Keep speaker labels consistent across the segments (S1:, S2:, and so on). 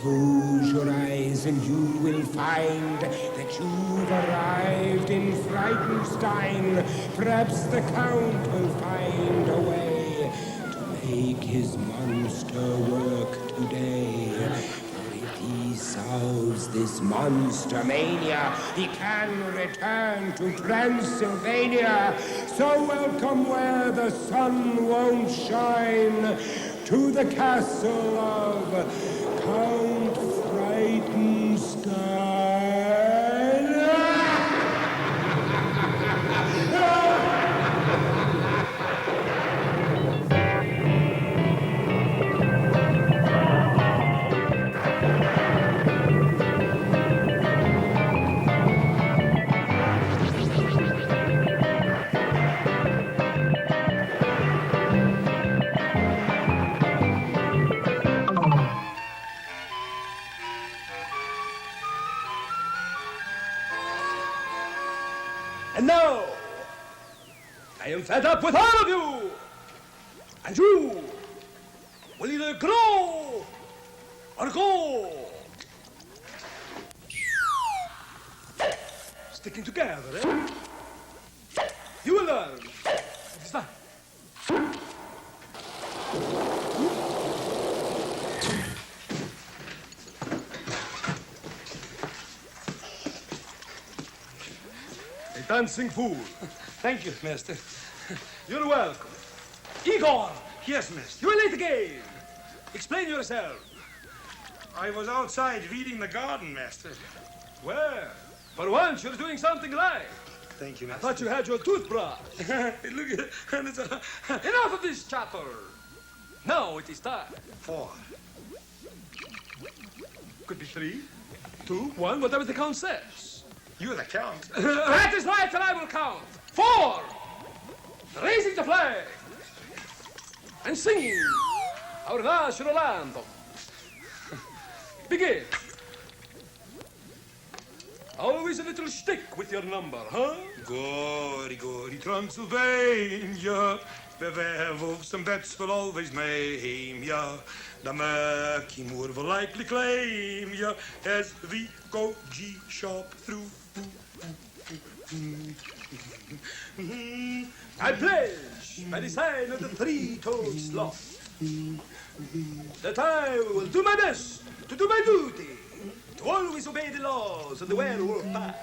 S1: Close your eyes and you will find that you've arrived in Frightenstein. Perhaps the Count will find a way to make his monster work today. For if he solves this monster mania, he can return to Transylvania. So welcome where the sun won't shine, to the castle of Count Frightenstein.
S2: And now, I am fed up with all of you. And you will either grow or go. Sticking together, eh? You will learn. It's time. Dancing fool.
S3: Thank you, master.
S2: You're welcome. Igor!
S3: Yes, master.
S2: You are late again. Explain yourself.
S3: I was outside weeding the garden, master.
S2: Well, for once you're doing something right.
S3: Thank you,
S2: I
S3: master.
S2: thought you had your toothbrush.
S3: Look at it. And it's
S2: Enough of this chatter. Now it is time.
S3: 4.
S2: Could be 3, 2, 1, whatever the count says.
S3: You're the count.
S2: That is right, and I will count. 4. Raising the flag. And singing our national anthem. Begin. Always a little shtick with your number, huh?
S3: Gory, gory Transylvania, the werewolves and bats will always maim ya. The murky moor will likely claim ya as we go G-sharp through.
S2: I pledge by the sign of the three-toed sloth that I will do my best to do my duty, to always obey the laws of the werewolf pack,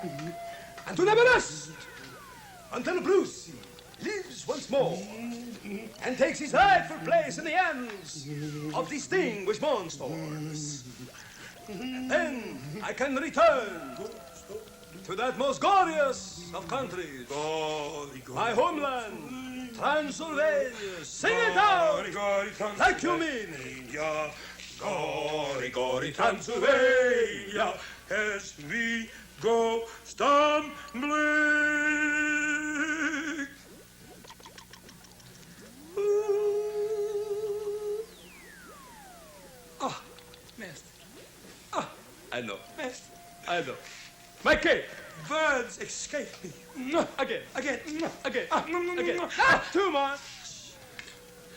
S2: and to never rest until Brucey lives once more and takes his rightful place in the hands of distinguished monsters. Then I can return to that most glorious of countries, my homeland, Transylvania. Sing it out like you mean it.
S3: Gory, gory Transylvania, as we go stumbling.
S2: Ah, master. Ah, I know. Master, I know. My cake.
S3: Words escape me.
S2: Again.
S3: Again.
S2: Again. Again. Too much.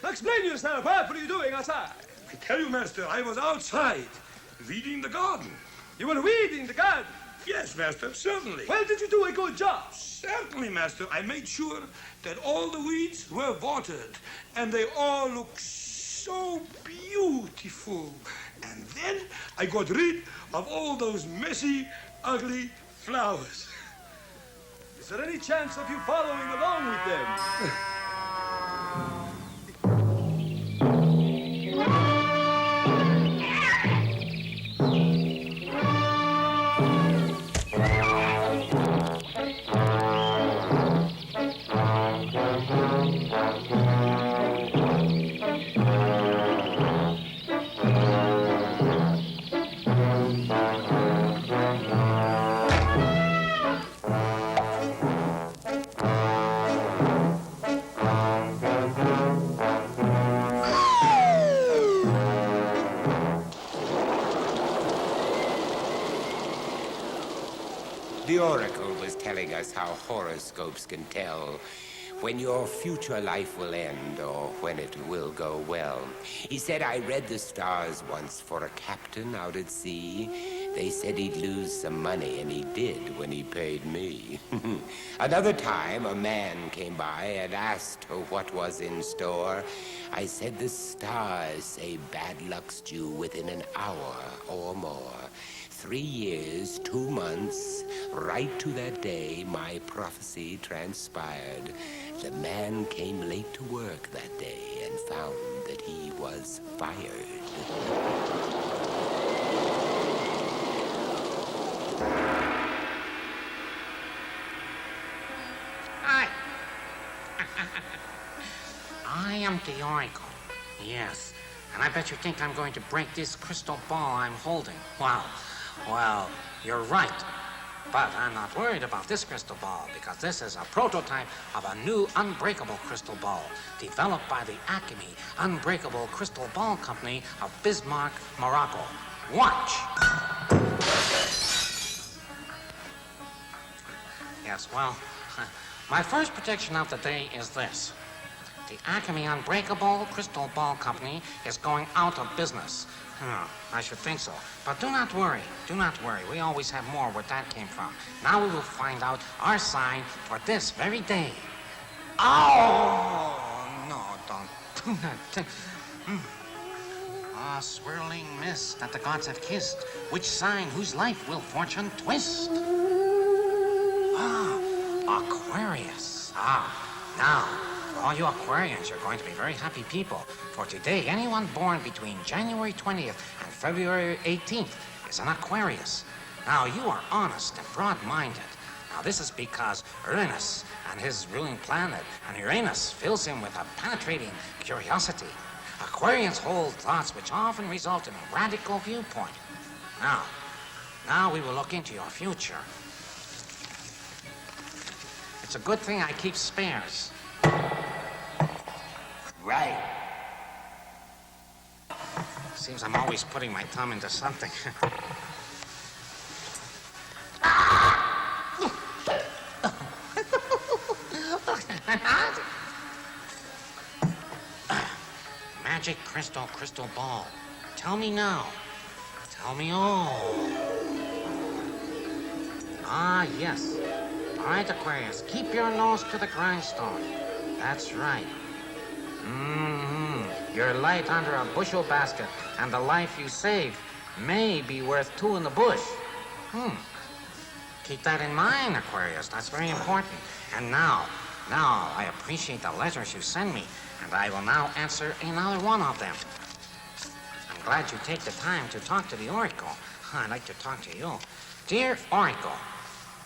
S2: Now explain yourself. What were you doing outside?
S3: I tell you, master, I was outside weeding the garden.
S2: You were weeding the garden.
S3: Yes, master, certainly.
S2: Well, did you do a good job?
S3: Certainly, master. I made sure that all the weeds were watered, and they all look so beautiful. And then I got rid of all those messy, ugly flowers.
S2: Is there any chance of you following along with them?
S1: The oracle was telling us how horoscopes can tell when your future life will end or when it will go well. He said, I read the stars once for a captain out at sea. They said he'd lose some money, and he did when he paid me. Another time, a man came by and asked what was in store. I said, the stars say bad luck's due within an hour or more. 3 years, 2 months, right to that day, my prophecy transpired. The man came late to work that day and found that he was fired.
S4: Hi. I am the Oracle. Yes. And I bet you think I'm going to break this crystal ball I'm holding. Well, you're right. But I'm not worried about this crystal ball because this is a prototype of a new unbreakable crystal ball developed by the Acme Unbreakable Crystal Ball Company of Bismarck, Morocco. Watch! Yes, well, my first prediction of the day is this. The Acme Unbreakable Crystal Ball Company is going out of business. I should think so. But do not worry. We always have more where that came from. Now we will find out our sign for this very day. Oh, no, don't do that. Ah, swirling mist that the gods have kissed. Which sign whose life will fortune twist? Ah, Aquarius. Now, for all you Aquarians, you're going to be very happy people. For today, anyone born between January 20th and February 18th is an Aquarius. Now, you are honest and broad-minded. Now, this is because Uranus and his ruling planet and Uranus fills him with a penetrating curiosity. Aquarians hold thoughts which often result in a radical viewpoint. Now we will look into your future. It's a good thing I keep spares.
S1: Right.
S4: Seems I'm always putting my thumb into something. Magic crystal ball. Tell me now. Tell me all. Ah, yes. All right, Aquarius, keep your nose to the grindstone. That's right. Your light under a bushel basket and the life you save may be worth 2 in the bush. Keep that in mind, Aquarius. That's very important. And now, I appreciate the letters you send me, and I will now answer another one of them. I'm glad you take the time to talk to the Oracle. I'd like to talk to you. Dear Oracle,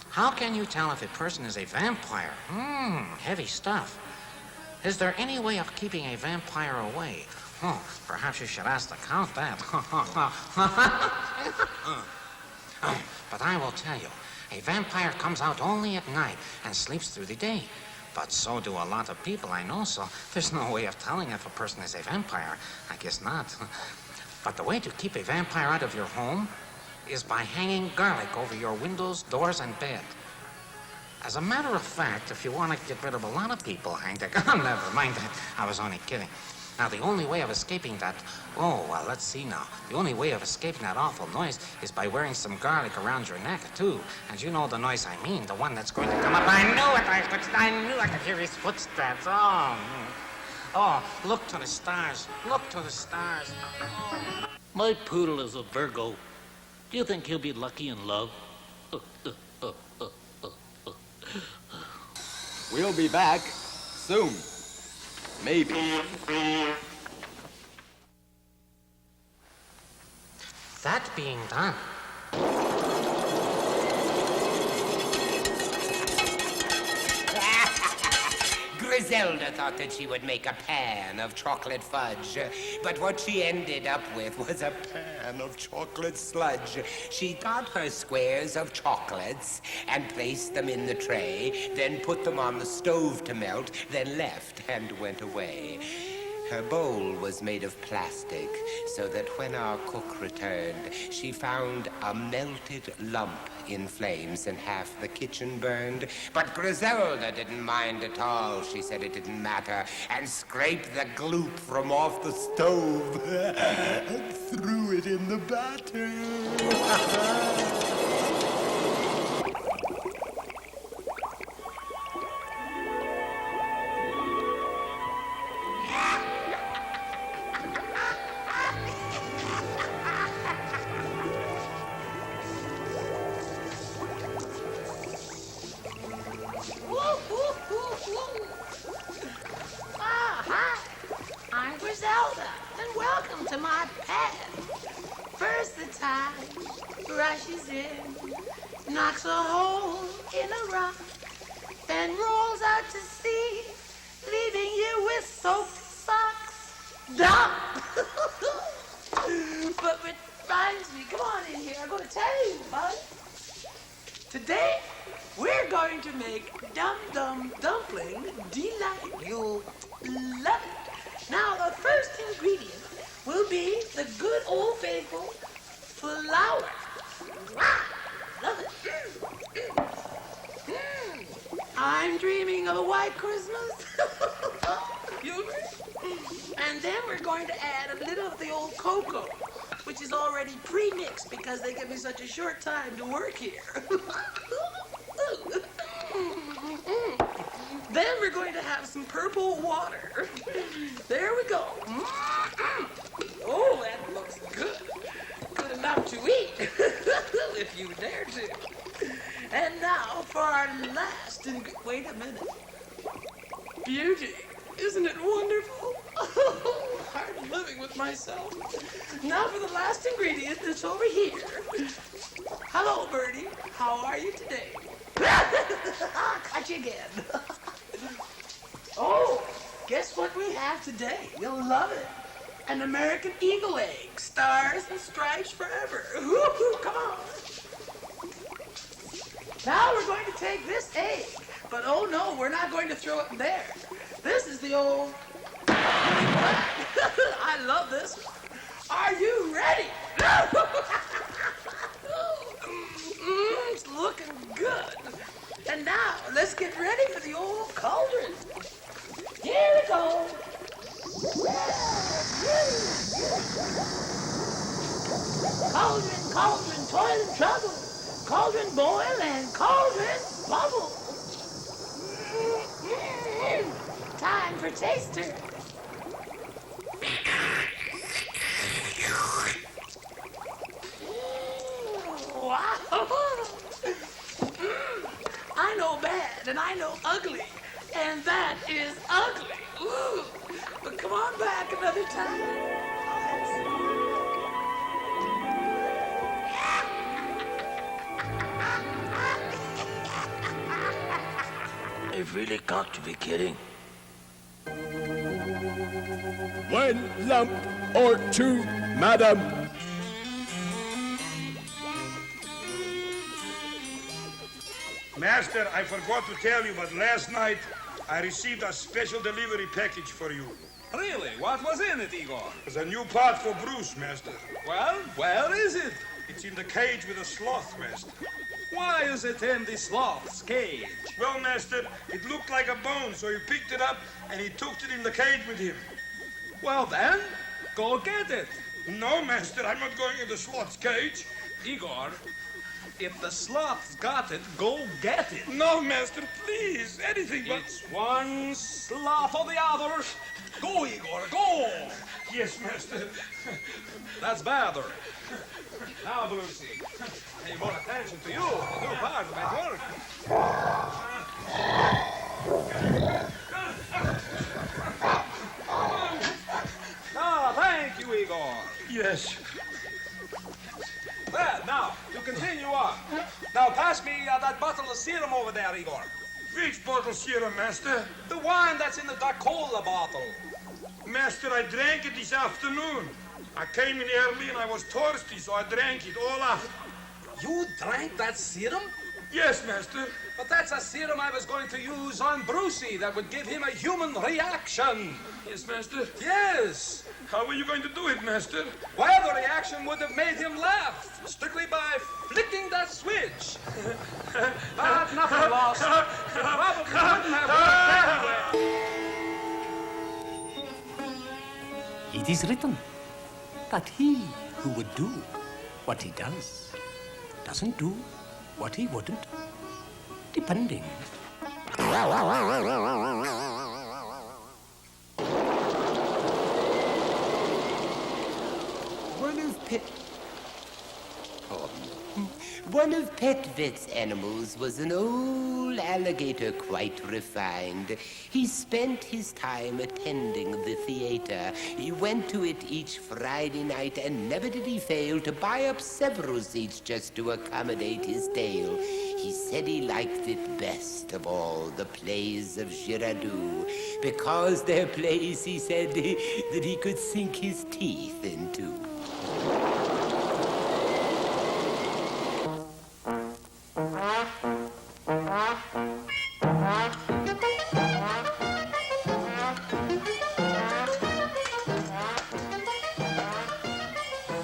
S4: how can you tell if a person is a vampire? Heavy stuff. Is there any way of keeping a vampire away? Perhaps you should ask the Count that. But I will tell you, a vampire comes out only at night and sleeps through the day. But so do a lot of people I know, so there's no way of telling if a person is a vampire. I guess not. But the way to keep a vampire out of your home is by hanging garlic over your windows, doors, and bed. As a matter of fact, if you want to get rid of a lot of people, hang the gun. Never mind that. I was only kidding. Now, the only way of escaping that... let's see now. The only way of escaping that awful noise is by wearing some garlic around your neck, too. And you know the noise I mean, the one that's going to come up. I knew I could hear his footsteps. Oh, look to the stars. Look to the stars. Oh.
S5: My poodle is a Virgo. Do you think he'll be lucky in love?
S6: We'll be back soon. Maybe.
S4: That being done.
S1: Griselda thought that she would make a pan of chocolate fudge, but what she ended up with was a pan of chocolate sludge. She got her squares of chocolates and placed them in the tray, then put them on the stove to melt, then left and went away. Her bowl was made of plastic, so that when our cook returned, she found a melted lump in flames and half the kitchen burned. But Griselda didn't mind at all. She said it didn't matter, and scraped the gloop from off the stove and threw it in the batter.
S7: Hi. I'm Griselda, and welcome to my pad. First the tide rushes in, knocks a hole in a rock, then rolls out to sea, leaving you with soaked socks. Dump! But it reminds me, come on in here, I'm going to tell you, bud. Today, we're going to make dum-dum dumpling delight. You'll love it. Now, the first ingredient will be the good old faithful flour. Wow, love it. I'm dreaming of a white Christmas. You agree? And then we're going to add a little of the old cocoa, which is already pre-mixed because they give me such a short time to work here. Then we're going to have some purple water. There we go. Oh, that looks good. Good enough to eat, if you dare to. And now for our last wait a minute. Beauty, isn't it wonderful? Hard living with myself. Now for the last ingredient that's over here. Hello, Bertie. How are you today? Caught you again. Oh, guess what we have today? You'll love it. An American eagle egg. Stars and stripes forever. Come on. Now we're going to take this egg. But oh no, we're not going to throw it in there. This is the old... I love this one. Are you ready? It's looking good. And now, let's get ready for the old cauldron. Here we go. Cauldron, cauldron, toil and trouble. Cauldron boil and cauldron bubble. Time for taster. Wow. I know bad and I know ugly, and that is ugly. Ooh. But come on back another time.
S5: They've really got to be kidding.
S8: One lump or two, madam.
S3: Master, I forgot to tell you, but last night I received a special delivery package for you.
S2: Really? What was in it, Igor?
S3: It's a new part for Bruce, Master.
S2: Well, where is it?
S3: It's in the cage with a sloth, Master.
S2: Why is it in the sloth's cage?
S3: Well, Master, it looked like a bone, so he picked it up and he took it in the cage with him.
S2: Well then, go get it.
S3: No, Master, I'm not going in the sloth's cage.
S2: Igor, if the sloth's got it, go get it.
S3: No, Master, please, anything but...
S2: It's one sloth or the other. Go, Igor, go.
S3: Yes, Master.
S2: That's better. Now, Brucey, pay more attention to you. The new part of my work. Ah, thank you, Igor.
S3: Yes.
S2: There, now, you continue on. Now, pass me that bottle of serum over there, Igor.
S3: Which bottle serum, Master?
S2: The wine that's in the Cola bottle.
S3: Master, I drank it this afternoon. I came in early and I was thirsty, so I drank it all up.
S2: You drank that serum?
S3: Yes, master.
S2: But that's a serum I was going to use on Brucey that would give him a human reaction.
S3: Yes, master.
S2: Yes.
S3: How are you going to do it, master?
S2: Well, the reaction would have made him laugh, strictly by flicking that switch. But nothing lost. It probably wouldn't have worked anyway.
S1: It is written that he who would do what he does doesn't do what he wouldn't, depending.
S9: One of Petvet's animals was an old alligator, quite refined. He spent his time attending the theater. He went to it each Friday night, and never did he fail to buy up several seats just to accommodate his tale. He said he liked it best of all the plays of Girardot, because they're plays, he said, that he could sink his teeth into.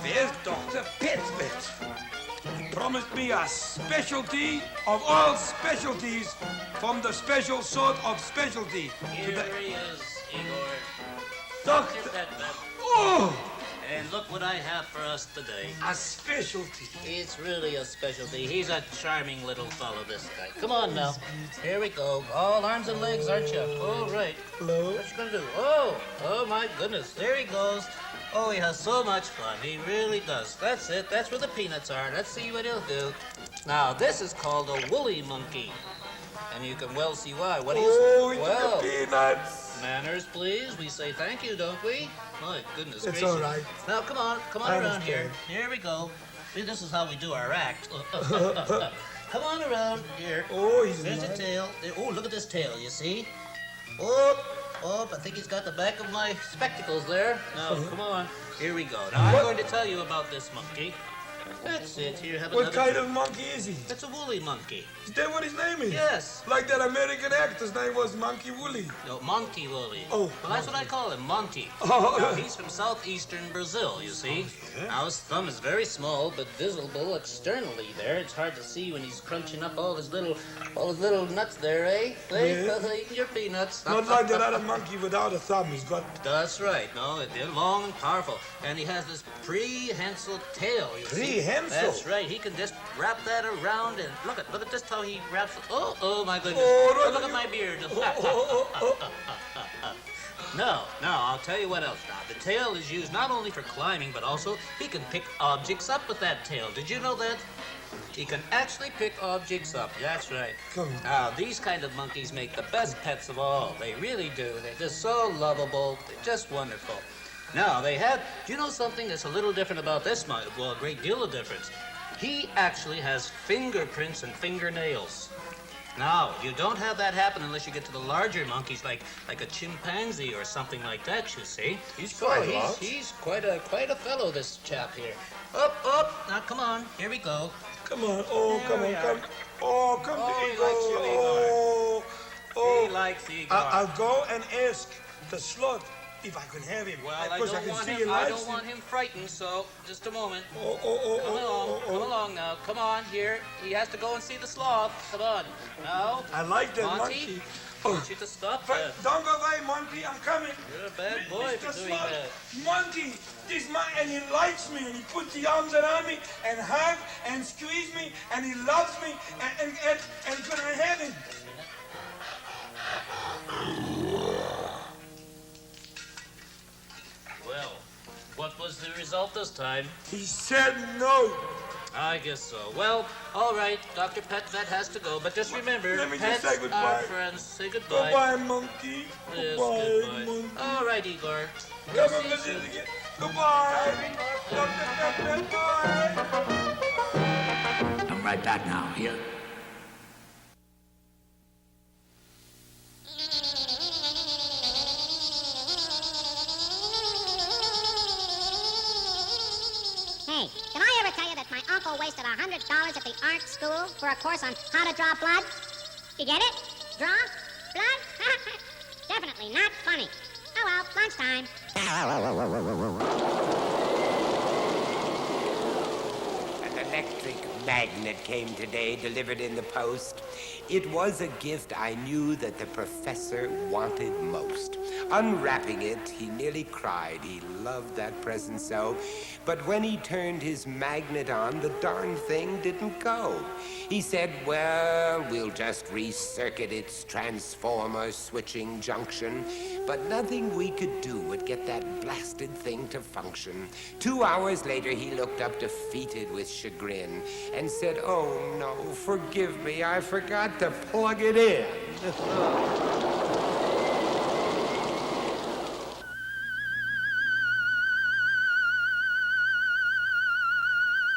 S3: Where's Dr. Petvet? He promised me a specialty of all specialties from the special sort of specialty.
S5: Here he is, Igor.
S3: Doctor.
S5: Petvet.
S3: Oh!
S5: And look what I have for us today.
S3: A specialty.
S5: It's really a specialty. He's a charming little fellow, this guy. Come on now. Here we go. All arms and legs, aren't you? All right. Hello. What you gonna do? Oh my goodness. There he goes. Oh, he has so much fun. He really does. That's it. That's where the peanuts are. Let's see what he'll do. Now, this is called a woolly monkey. And you can well see why. What do you
S3: Oh,
S5: say?
S3: he took the peanuts.
S5: Manners, please. We say thank you, don't we? My goodness
S3: It's
S5: gracious.
S3: all right.
S5: Now, come on around here. Here we go. See, this is how we do our act. Come on around here.
S3: Oh, he's
S5: There's a
S3: nice.
S5: tail. Oh, look at this tail, you see? Oh, I think he's got the back of my spectacles there. Now, come on. Here we go. Now, I'm going to tell you about this monkey. That's it. Here, have
S3: What
S5: another.
S3: kind of monkey is he?
S5: It's a woolly monkey.
S3: Is that what his name is?
S5: Yes.
S3: Like that American actor's name was Monkey Wooly.
S5: No, Monty Woolly.
S3: Oh.
S5: Well, that's what I call him, Monty.
S3: Oh.
S5: Now, he's from southeastern Brazil, you see. Now, his thumb is very small, but visible externally there. It's hard to see when he's crunching up all his little nuts there, eh? Hey,
S3: Yeah.
S5: eating your peanuts.
S3: Not like that other monkey without a thumb. He's got...
S5: That's right. No, they're long and powerful. And he has this prehensile tail, you see.
S3: Prehensile?
S5: That's right. He can just wrap that around and look at just how he wraps it. Oh, my goodness.
S3: Oh,
S5: Look at my beard. No, I'll tell you what else now. The tail is used not only for climbing, but also he can pick objects up with that tail. Did you know that? He can actually pick objects up. That's right.
S3: Come on.
S5: Now, these kind of monkeys make the best pets of all. They really do. They're just so lovable. They're just wonderful. Now, do you know something that's a little different about this monkey? Well, a great deal of difference. He actually has fingerprints and fingernails. Now, you don't have that happen unless you get to the larger monkeys, like a chimpanzee or something like that, you see.
S3: He's quite large.
S5: He's quite a fellow, this chap here. Up. Now, come on. Here we go.
S3: Come on. Oh,
S5: There
S3: come
S5: we
S3: on.
S5: are.
S3: Come. Oh, come
S5: Oh,
S3: to
S5: he
S3: Igor.
S5: likes you, Igor.
S3: Oh,
S5: He likes Igor.
S3: I'll go and ask the sloth if I can have him.
S5: Well, I
S3: Because
S5: don't
S3: can
S5: want
S3: see
S5: him.
S3: he
S5: I
S3: likes
S5: don't want him frightened. So, just a moment. Come
S3: Oh.
S5: along now. Come on here. He has to go and see the sloth. Come on. Now,
S3: I like that
S5: Monty,
S3: monkey.
S5: I want you to stop that.
S3: Don't go away, monkey. I'm coming.
S5: You're a bad boy for
S3: Mr.
S5: doing
S3: Sloth,
S5: that.
S3: Monkey, this man, and he likes me, and he puts the arms around me, and hug, and squeeze me, and he loves me, and can I have him?
S5: Well, what was the result this time?
S3: He said no.
S5: I guess so. Well, all right. Dr. Petvet has to go, but just remember,
S3: Let me
S5: pets
S3: just say goodbye.
S5: are friends. Say goodbye.
S3: Goodbye, monkey.
S5: Yes,
S3: Goodbye,
S5: goodbye.
S3: monkey.
S5: All right, Igor.
S3: Come
S5: See
S3: and
S5: you
S3: visit
S5: soon.
S3: again. Goodbye. Dr. Pepper, bye.
S1: I'm right back now. Here.
S10: Hey, did I ever tell you that my Uncle wasted $100 at the art school for a course on how to draw blood? You get it? Draw blood? Definitely not funny. Oh well, lunchtime.
S9: An electric magnet came today, delivered in the post. It was a gift I knew that the professor wanted most. Unwrapping it, he nearly cried. He loved that present so. But when he turned his magnet on, the darn thing didn't go. He said, well, we'll just recircuit its transformer switching junction. But nothing we could do would get that blasted thing to function. 2 hours later, he looked up defeated with chagrin and said, oh no, forgive me, I forgot to plug it in.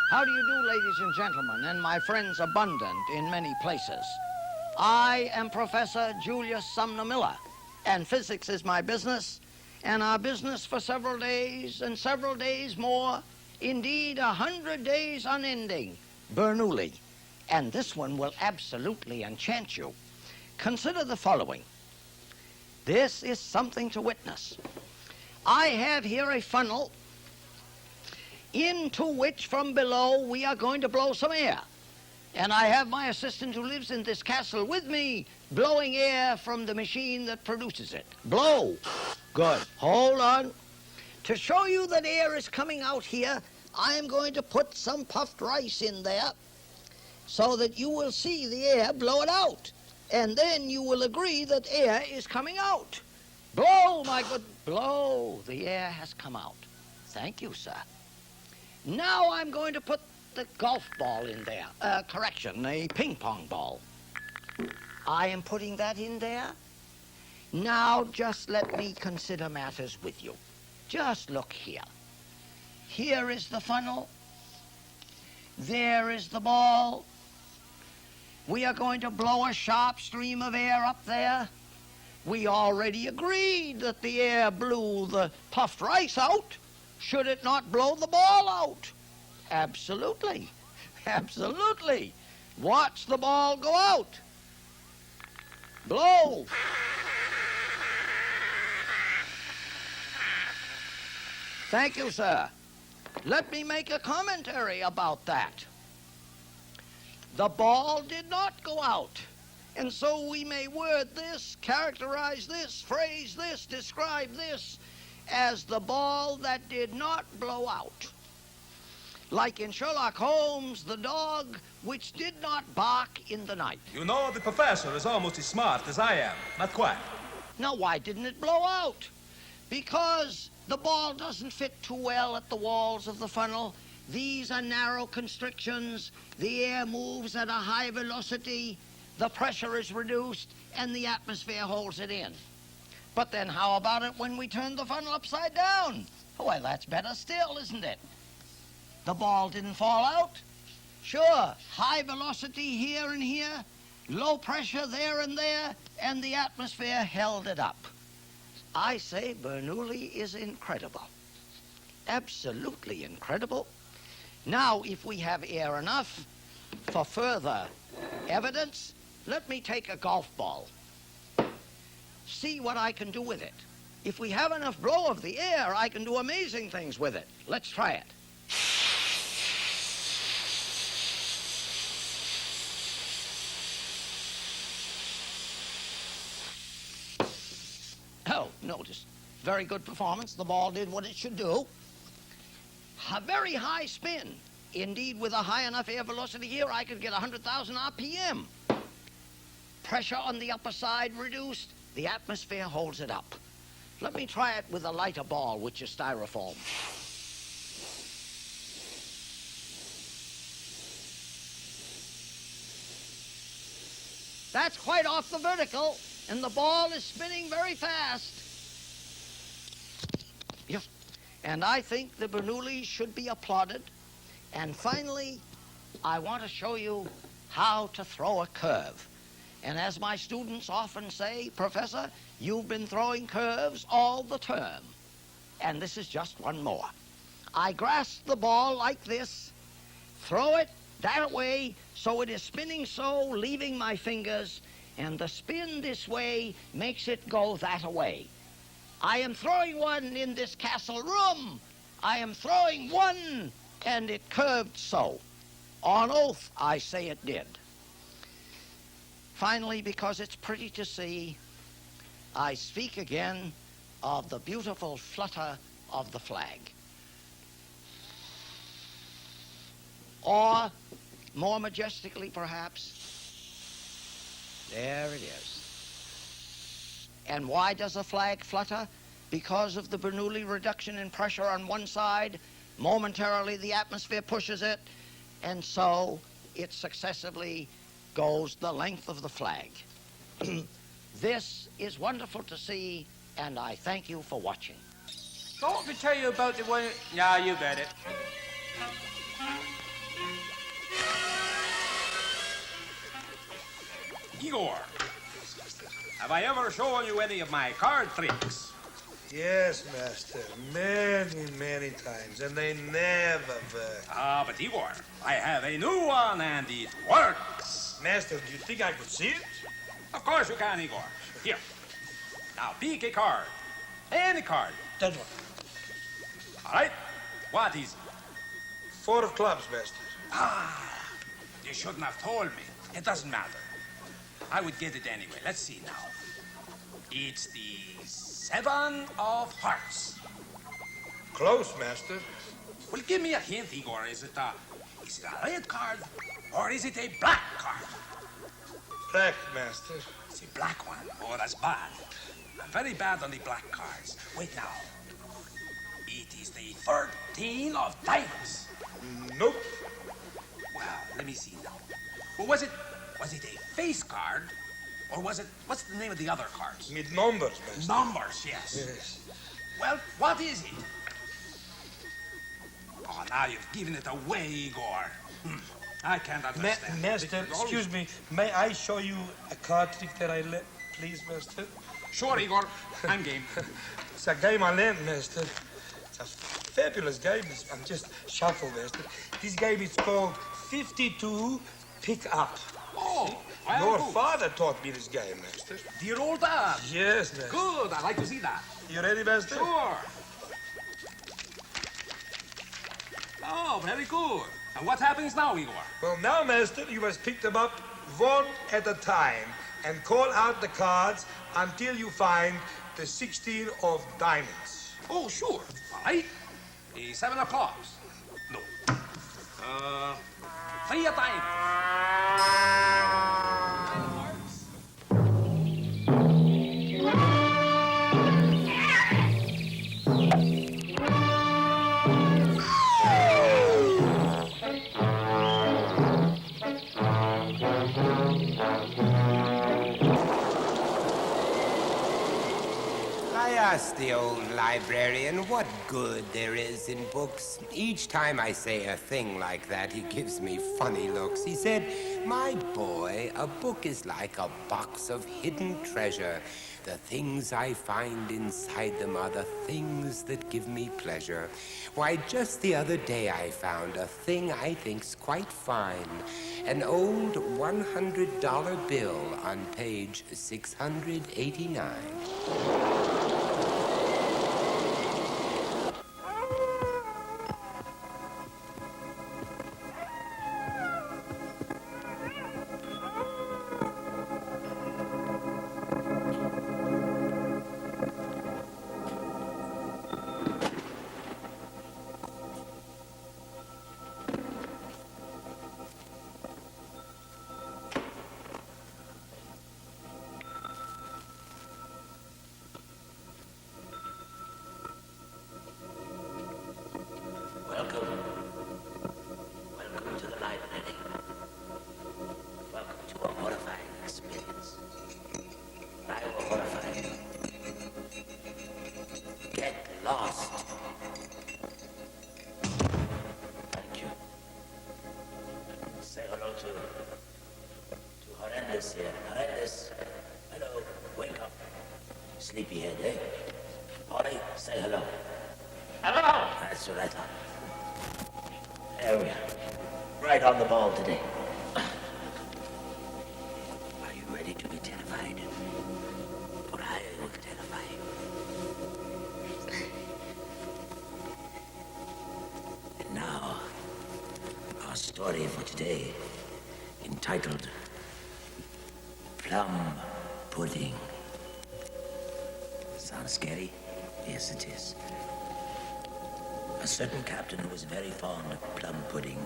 S11: How do you do, ladies and gentlemen, and my friends abundant in many places? I am Professor Julius Sumner Miller, and physics is my business, and our business for several days and several days more, indeed 100 days unending, Bernoulli. And this one will absolutely enchant you. Consider the following. This is something to witness. I have here a funnel into which from below we are going to blow some air. And I have my assistant who lives in this castle with me, blowing air from the machine that produces it. Blow. Good. Hold on. To show you that air is coming out here, I am going to put some puffed rice in there so that you will see the air blow it out. And then you will agree that air is coming out. Blow, my good, blow. The air has come out. Thank you, sir. Now I'm going to put the golf ball in there. Correction, a ping pong ball. I am putting that in there. Now just let me consider matters with you. Just look here. Here is the funnel. There is the ball. We are going to blow a sharp stream of air up there. We already agreed that the air blew the puffed rice out. Should it not blow the ball out? Absolutely. Absolutely. Watch the ball go out. Blow. Thank you, sir. Let me make a commentary about that. The ball did not go out. And so we may word this, characterize this, phrase this, describe this as the ball that did not blow out. Like in Sherlock Holmes, the dog which did not bark in the night.
S2: You know, the professor is almost as smart as I am. Not quite.
S11: Now, why didn't it blow out? Because the ball doesn't fit too well at the walls of the funnel. These are narrow constrictions. The air moves at a high velocity. The pressure is reduced, and the atmosphere holds it in. But then how about it when we turn the funnel upside down? Well, that's better still, isn't it? The ball didn't fall out. Sure, high velocity here and here, low pressure there and there, and the atmosphere held it up. I say Bernoulli is incredible. Absolutely incredible. Now, if we have air enough for further evidence, let me take a golf ball. See what I can do with it. If we have enough blow of the air, I can do amazing things with it. Let's try it. Oh, notice. Very good performance. The ball did what it should do. A very high spin. Indeed, with a high enough air velocity here, I could get 100,000 RPM. Pressure on the upper side reduced. The atmosphere holds it up. Let me try it with a lighter ball, which is styrofoam. That's quite off the vertical, and the ball is spinning very fast. Yep. And I think the Bernoulli should be applauded. And finally, I want to show you how to throw a curve. And as my students often say, Professor, you've been throwing curves all the term. And this is just one more. I grasp the ball like this, throw it that way, so it is spinning so, leaving my fingers, and the spin this way makes it go that way. I am throwing one in this castle room. I am throwing one, and it curved so. On oath, I say it did. Finally, because it's pretty to see, I speak again of the beautiful flutter of the flag. Or, more majestically perhaps, there it is. And why does a flag flutter? Because of the Bernoulli reduction in pressure on one side. Momentarily, the atmosphere pushes it, and so it successively goes the length of the flag. This is wonderful to see, and I thank you for watching.
S7: So let me tell you about the one. Now you bet it.
S2: Igor, have I ever shown you any of my card tricks?
S3: Yes, master. Many, many times, and they never work.
S2: Ah, but Igor, I have a new one, and it works.
S3: Master, do you think I could see it?
S2: Of course you can, Igor. Here. Now pick a card. Any card.
S3: That one.
S2: All right. What is it?
S3: 4 of clubs, master.
S2: Ah, you shouldn't have told me. It doesn't matter. I would get it anyway. Let's see now. It's the 7 of hearts.
S3: Close, master.
S2: Well, give me a hint, Igor. Is it a red card or is it a black card?
S3: Black, master.
S2: It's a black one. Oh, that's bad. I'm very bad on the black cards. Wait now. It is the 13 of diamonds.
S3: Nope.
S2: Well, let me see now. Well, was it a face card, or was it, what's the name of the other cards?
S3: With numbers, master.
S2: Numbers, yes.
S3: Yes.
S2: Well, what is it? Oh, now you've given it away, Igor. I can't understand.
S3: Master, excuse me. May I show you a card trick that I learned, please, master?
S2: Sure, Igor. I'm game.
S3: It's a game I learned, master. It's a fabulous game. I'm just shuffle, master. This game is called 52 Pick Up.
S2: Oh, well,
S3: Your
S2: good.
S3: father taught me this game, master.
S2: Dear old dad.
S3: Yes, master.
S2: Good, I'd like to see that.
S3: You ready, master?
S2: Sure. Oh, very good. And what happens now, Igor?
S3: Well, now, master, you must pick them up one at a time and call out the cards until you find the 16 of diamonds.
S2: Oh, sure. All right. The 7 of clubs. No. 3 of diamonds.
S9: I asked the old librarian what good there is in books. Each time I say a thing like that, he gives me funny looks. He said, "My boy, a book is like a box of hidden treasure. The things I find inside them are the things that give me pleasure. Why, just the other day I found a thing I think's quite fine. An old $100 bill on page 689.
S5: Welcome. Welcome to the library. Welcome to a horrifying experience. I will horrify you. Get lost. Thank you. Say hello to Horrendous here. Horrendous. Hello. Wake up. Sleepyhead, eh? Horry, say hello. Hello! That's what I thought. There we are.
S12: right on the ball today. Are you ready to be terrified? For I will terrify you. And now, our story for today, entitled Plum Pudding. Sounds scary? Yes, it is. A certain captain who was very fond of plum pudding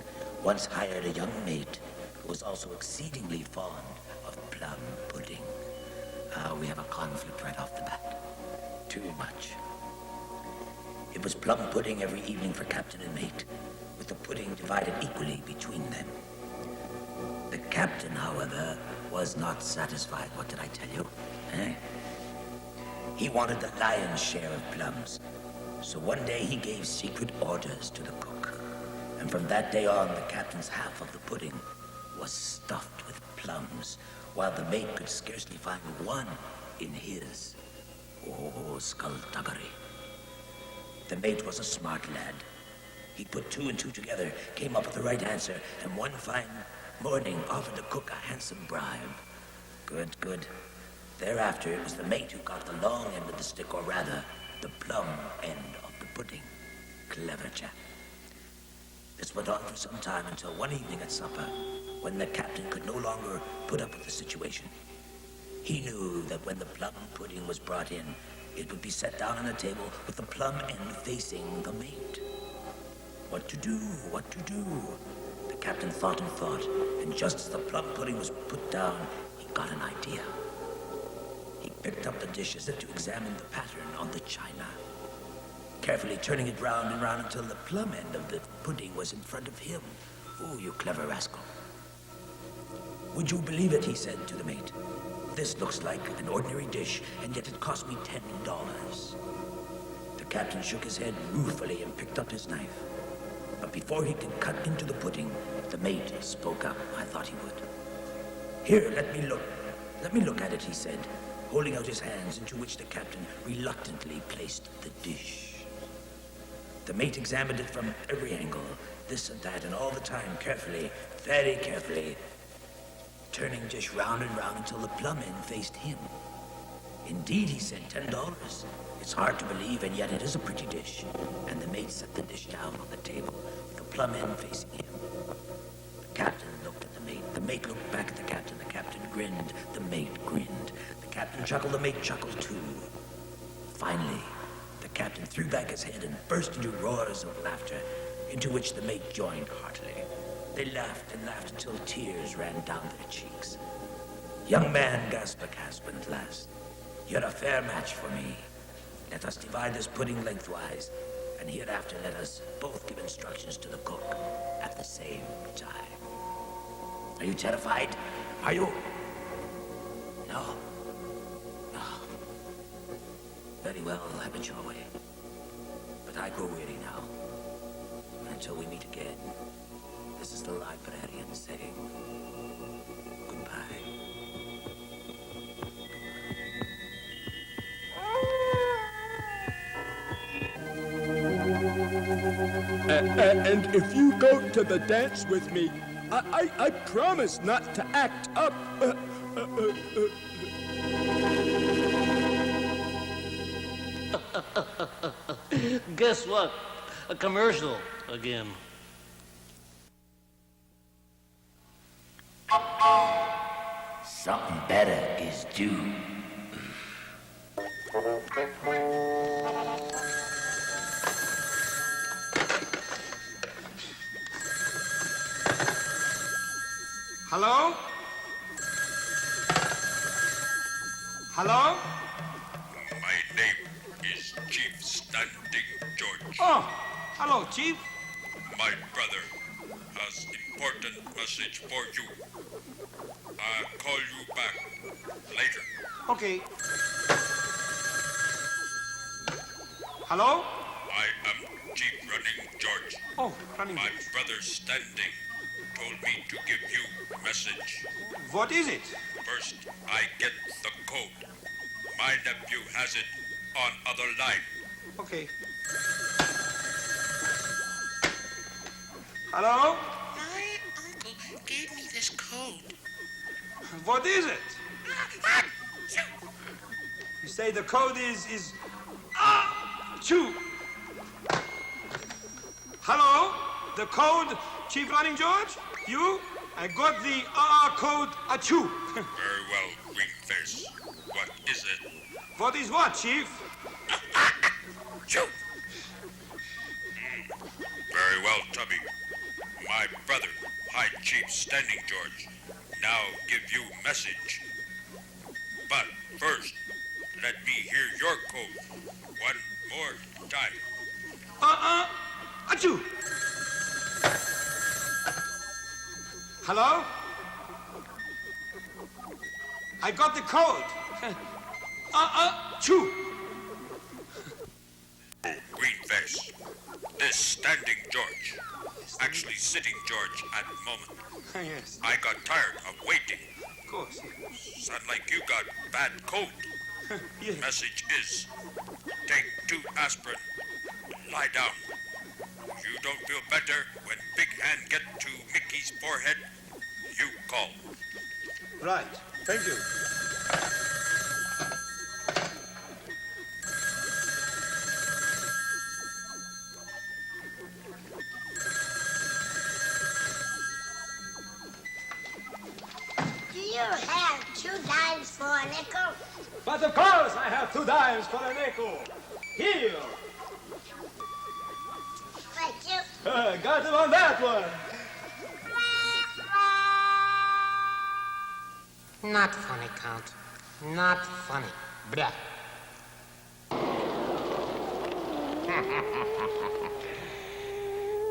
S12: once hired a young mate who was also exceedingly fond of plum pudding. We have a conflict right off the bat. Too much. It was plum pudding every evening for captain and mate, with the pudding divided equally between them. The captain, however, was not satisfied. What did I tell you? Eh? He wanted the lion's share of plums. So one day he gave secret orders to the cook. And from that day on, the captain's half of the pudding was stuffed with plums, while the mate could scarcely find one in his. Oh, skullduggery. The mate was a smart lad. He put two and two together, came up with the right answer, and one fine morning offered the cook a handsome bribe. Good, good. Thereafter, it was the mate who got the long end of the stick, or rather, the plum end of the pudding. Clever chap. This went on for some time until one evening at supper, when the captain could no longer put up with the situation. He knew that when the plum pudding was brought in, it would be set down on a table with the plum end facing the mate. What to do? What to do? The captain thought and thought, and just as the plum pudding was put down, he got an idea. He picked up the dish as if to examine the pattern on the china, carefully turning it round and round until the plum end of the pudding was in front of him. Oh, you clever rascal. Would you believe it, he said to the mate. This looks like an ordinary dish, and yet it cost me $10. The captain shook his head ruefully and picked up his knife. But before he could cut into the pudding, the mate spoke up. I thought he would. Here, let me look. Let me look at it, he said, holding out his hands, into which the captain reluctantly placed the dish. The mate examined it from every angle, this and that, and all the time carefully, very carefully, turning dish round and round until the plum end faced him. Indeed, he said, $10. It's hard to believe, and yet it is a pretty dish. And the mate set the dish down on the table, with the plum end facing him. The captain looked at the mate looked back at the captain grinned, the mate grinned. The captain chuckled, the mate chuckled too. Finally, the captain threw back his head and burst into roars of laughter, into which the mate joined heartily. They laughed and laughed until tears ran down their cheeks. Young man, gasped at last, you're a fair match for me. Let us divide this pudding lengthwise, and hereafter let us both give instructions to the cook at the same time. Are you terrified? Are you? No. No. Very well, have it your way. But I grow weary now. Until we meet again, this is the librarian saying goodbye.
S8: And if you go to the dance with me, I promise not to act up.
S5: Guess what? A commercial again.
S12: Something better is due.
S3: Hello? Hello?
S13: My name is Chief Standing George.
S3: Oh, hello, Chief.
S13: My brother has important message for you. I'll call you back later.
S3: Okay. Hello?
S13: I am Chief Running George.
S3: Oh, Running
S13: My
S3: George.
S13: brother Standing told me to give you a message.
S3: What is it?
S13: First, I get the code. My nephew has it on other line.
S3: Okay. Hello?
S14: I
S3: What is it? You say the code is chew. Hello? The code, Chief Running George? You? I got the code achoo.
S13: Very well, Greenface. What is it?
S3: What is what, Chief?
S13: Achoo! Very well, Tubby. My brother, High Chief Standing George, now give you message. But first, let me hear your code one more time.
S3: Achoo! Hello? I got the code. Achoo!
S13: Oh, Greenface. This Standing George. Actually sitting George at the moment.
S3: Yes.
S13: I got tired of waiting.
S3: Of course.
S13: Sound like you got bad cold.
S3: Yes.
S13: Message is, take 2 aspirin, lie down. You don't feel better when big hand get to Mickey's forehead, you call.
S3: Right. Thank you.
S10: Do you have 2 dimes for a nickel?
S2: But of course I have 2 dimes for a nickel. Here.
S10: Thank you.
S2: Got him on that one.
S4: Not funny, Count. Not funny. Blah.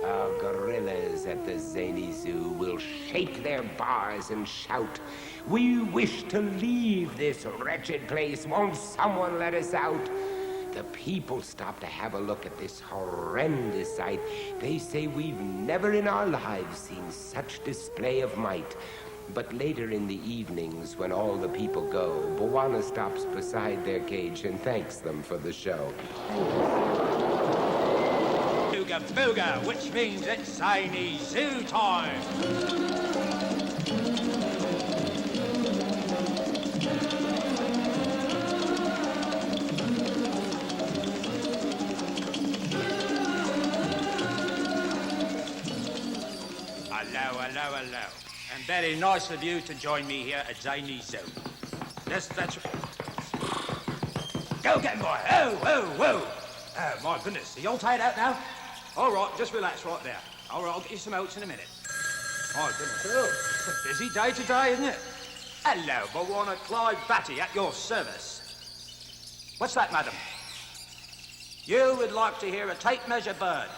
S9: Our gorillas at the Zany Zoo will shake their bars and shout, "We wish to leave this wretched place. Won't someone let us out?" The people stop to have a look at this horrendous sight. They say we've never in our lives seen such display of might. But later in the evenings, when all the people go, Bwana stops beside their cage and thanks them for the show.
S2: Booga booga, which means it's Zany Zoo time. Hello. And very nice of you to join me here at Zany Zoo. That's... Go get him, boy. Whoa. Oh, my goodness. Are you all tired out now? All right, just relax right there. All right, I'll get you some oats in a minute. My goodness. Oh, it's a busy day today, isn't it? Hello, Bwana Clyde Batty at your service. What's that, madam? You would like to hear a tape measure bird.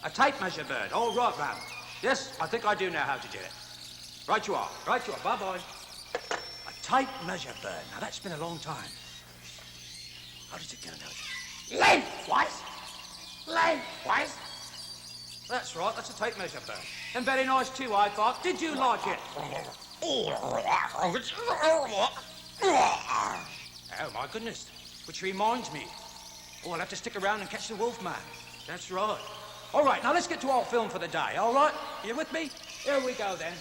S2: A tape measure bird. All right, ma'am. Yes, I think I do know how to do it. Right you are. Bye-bye. A tape measure bird. Now, that's been a long time. How does it go now?
S10: Lengthwise? Lengthwise?
S2: That's right, that's a tape measure bird. And very nice too, I thought. Did you like it? Oh, my goodness. Which reminds me. Oh, I'll have to stick around and catch the wolf man. That's right. All right, now let's get to our film for the day, all right? You with me? Here we go, then.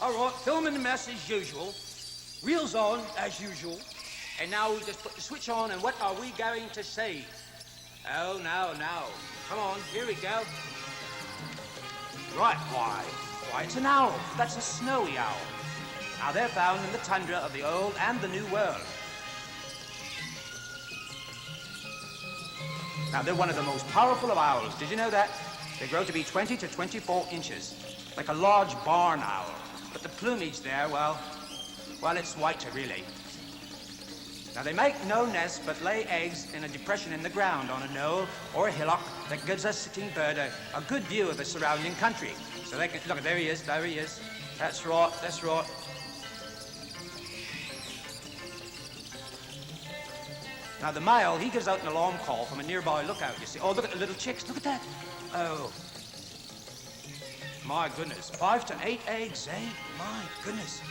S2: All right, filming the mess as usual. Reels on, as usual. And now we just put the switch on, and what are we going to see? Oh, no. Come on, here we go. Right, why, it's an owl. That's a snowy owl. Now, they're found in the tundra of the Old and the New World. Now, they're one of the most powerful of owls. Did you know that? They grow to be 20 to 24 inches, like a large barn owl. But the plumage there, well, it's whiter, really. Now, they make no nest, but lay eggs in a depression in the ground on a knoll or a hillock that gives a sitting bird a good view of the surrounding country. So they can, look, there he is. That's right. Now, the male, he gives out an alarm call from a nearby lookout, you see. Oh, look at the little chicks. Look at that. Oh. My goodness. 5 to 8 eggs, eh? My goodness.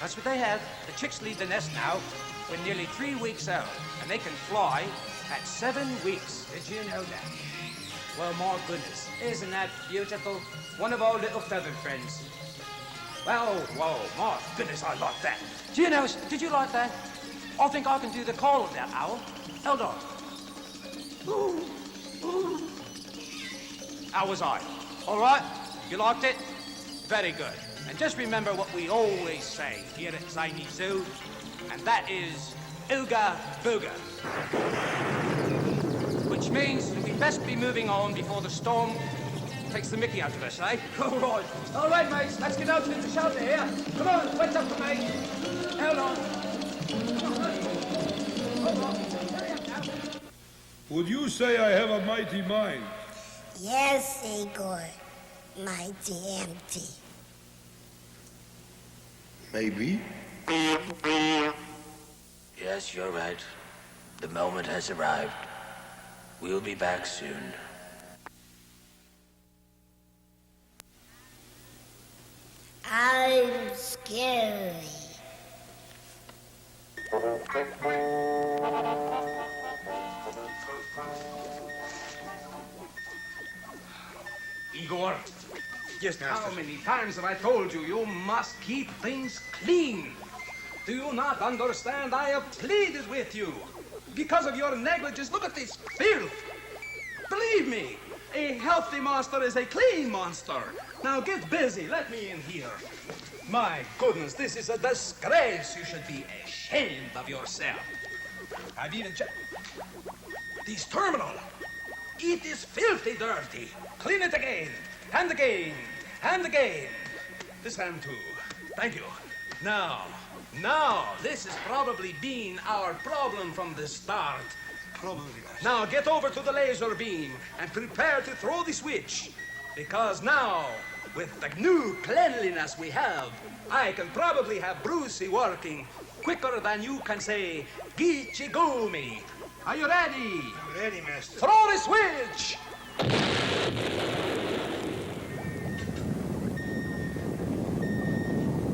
S2: That's what they have. The chicks leave the nest now when nearly 3 weeks out, and they can fly at 7 weeks. Did you know that? Well, my goodness. Isn't that beautiful? One of our little feathered friends. Well, whoa, my goodness, I like that.
S7: Gee, now, did you like that? I think I can do the call of that owl. Hold on.
S2: How was I? All right? You liked it? Very good. And just remember what we always say here at Zany Zoo, and that is Ooga Booga. Which means that we best be moving on before the storm takes the mickey out of us, eh?
S7: All right, mates, let's get out into the shelter here. Come on, wait up for me. Hold on.
S3: Would you say I have a mighty mind?
S14: Yes, Igor. Mighty empty.
S3: Maybe.
S12: Yes, you're right. The moment has arrived. We'll be back soon.
S14: I'm scary.
S2: Igor,
S1: Yes,
S2: how
S1: Master.
S2: many times have I told you you must keep things clean? Do you not understand? I have pleaded with you. Because of your negligence, look at this filth. Believe me, a healthy monster is a clean monster. Now get busy. Let me in here. My goodness, this is a disgrace. You should be ashamed of yourself. I've even checked. This terminal. It is filthy dirty. Clean it again. And again. And again. This hand too. Thank you. Now, this has probably been our problem from the start.
S3: Probably.
S2: Now get over to the laser beam and prepare to throw the switch. Because now, with the new cleanliness we have, I can probably have Brucey working quicker than you can say, Gichigumi. Are you ready?
S3: I'm ready, Master.
S2: Throw the switch!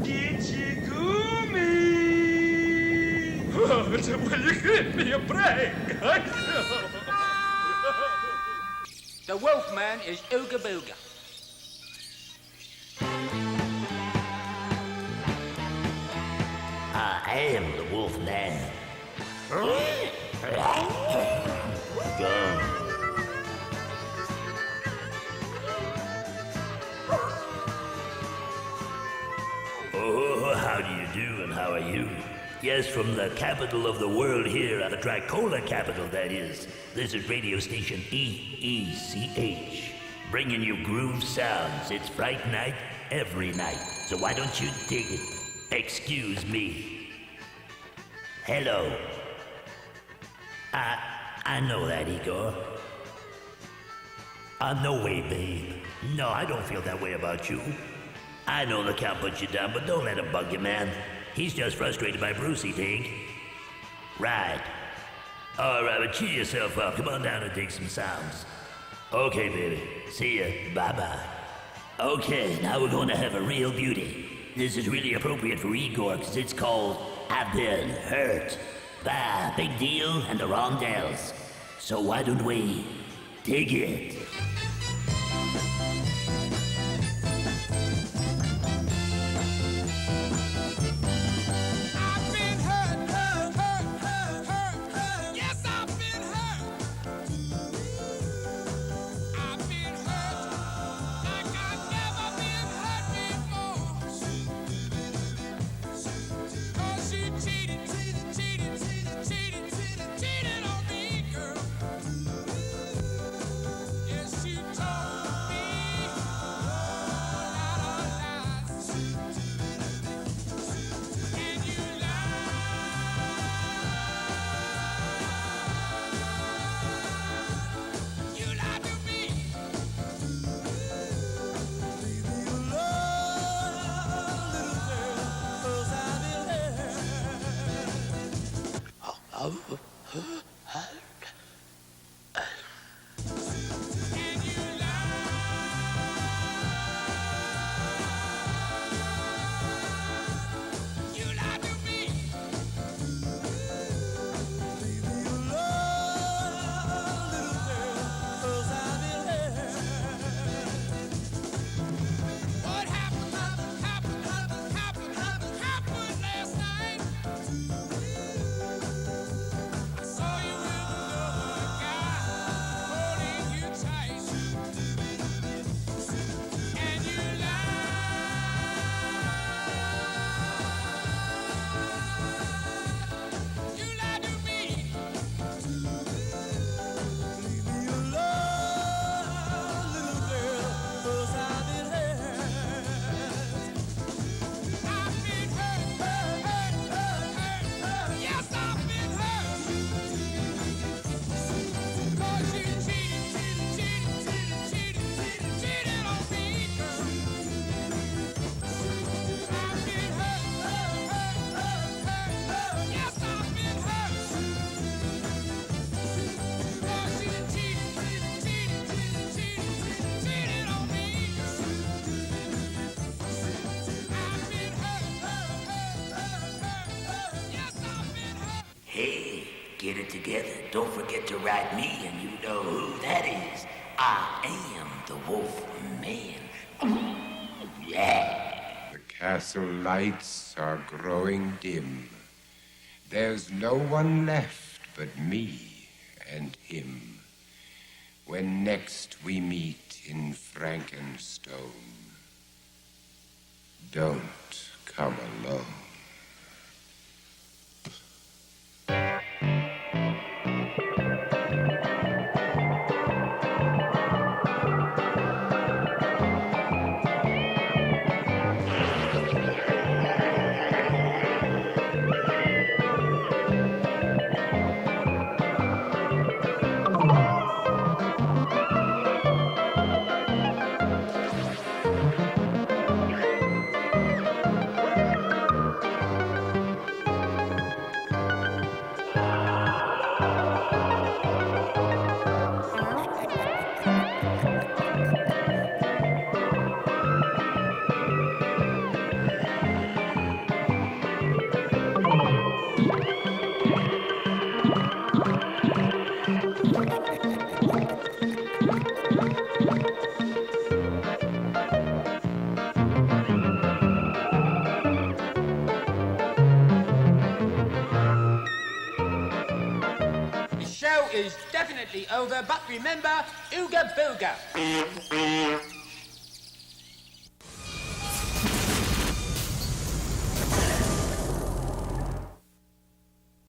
S2: Gichigumi! Will you give me a break? The Wolfman is Ooga Booga.
S12: I am the Wolfman. Oh, how do you do and how are you? Yes, from the capital of the world here, the Dracola capital, that is. This is radio station EECH, bringing you groove sounds. It's Fright Night every night, so why don't you dig it? Excuse me. Hello. I know that, Igor. No way, babe. No, I don't feel that way about you. I know the Count put you down, but don't let him bug you, man. He's just frustrated by Brucey, dig? Right. All right, but cheer yourself up. Come on down and dig some sounds. Okay, baby. See ya. Bye-bye. Okay, now we're going to have a real beauty. This is really appropriate for Igor, because it's called I've Been Hurt. Bah, big deal, and the rondelles. So why don't we dig it?
S1: Yes, she
S12: together, don't forget to write me, and you know who that is. I am the Wolf Man. Yeah.
S1: The castle lights are growing dim. There's no one left but me and him. When next we meet in Frankenstone, don't come alone.
S7: The show is definitely over, but remember, ooga booga.